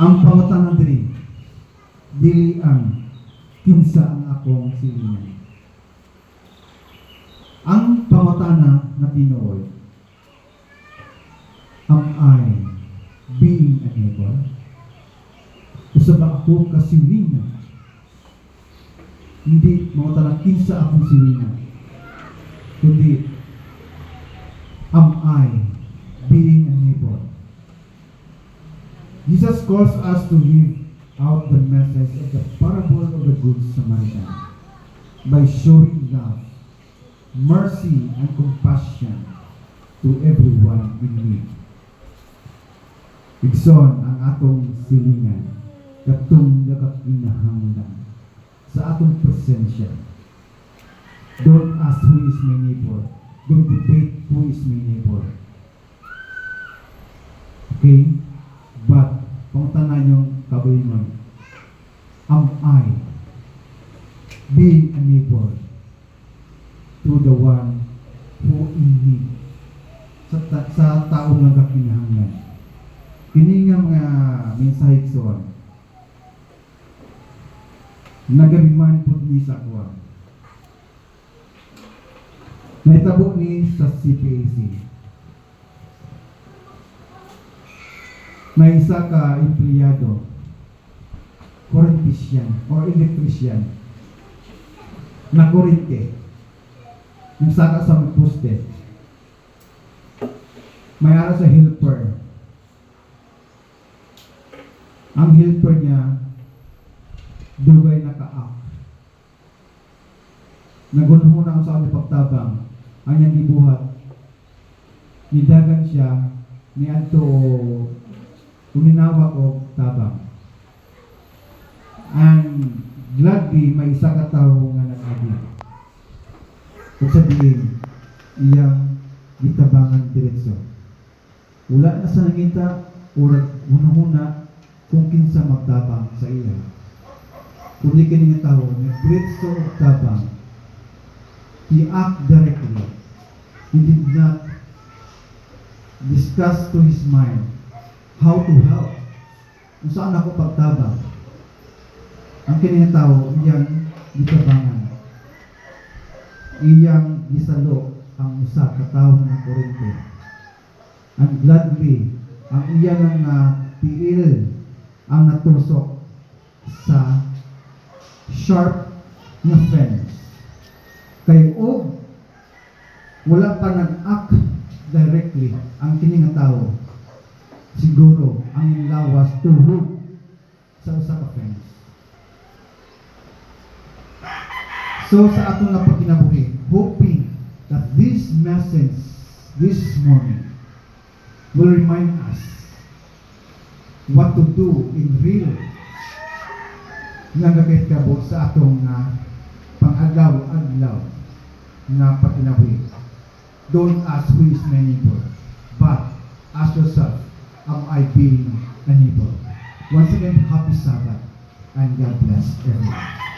Ang pangutanan diri dili ang kinsa ang akong silingan. Ang pangutana na Pinoy, am I being a neighbor? Usa ba ako kasilingan? Hindi mangutana kinsa akong silingan, kundi am I being a neighbor? Jesus calls us to live out the message of the parable of the Good Samaritan by showing love, mercy, and compassion to everyone in need. Igsoon ang atong silingan, katong nakakinahanglan sa atong presensya. Don't ask who is my neighbor. Don't debate who is my neighbor. Okay? But, pangutanan yung kabulingon, am I being a neighbor to the one who in need, sa taong nagakinahanglan? Kini nga mga mensahe son, nagariman po ni sa kuha. Naitabo ni sa CPAC. Na isa ka empleyado, kurentisyan or electrician, na kurente, nagsaka sa poste, may ara sa helper. Ang helper niya, dugay naka-up. Nagunhuna sa kanyang pagtabang, ang niyang gibuhat, nidagan siya, ni adto uminawa ko tabang. And gladly, may isa ka tao nga nag-abi. Kung sabihin, iyang gitabangan diretso. Wala na sa nangita, urag una-una, kung kinsa magtabang sa iya. Kung di kini nga tao, nag-diretso o tabang, he act directly. He did not discuss to his mind how to help. Kung saan ako pagtabang. Ang kanyang tao, iyang gitabangan. Iyang gisalo ang usa ka tawo ng kurente. And gladly, ang iyang tiil ang natusok sa sharp na fence. Kay og wala pa nag-act directly ang kining tao, siguro ang lawas tuhog sa usa ka fence. So sa atong napakinabuhi, hoping that this message this morning will remind us what to do in real nga gagayt-kabot sa atong pang-adlaw-adlaw nga pakinabuhi. Don't ask who is my neighbor, but ask yourself, am I being a neighbor? Once again, happy Sabbath, and God bless everyone.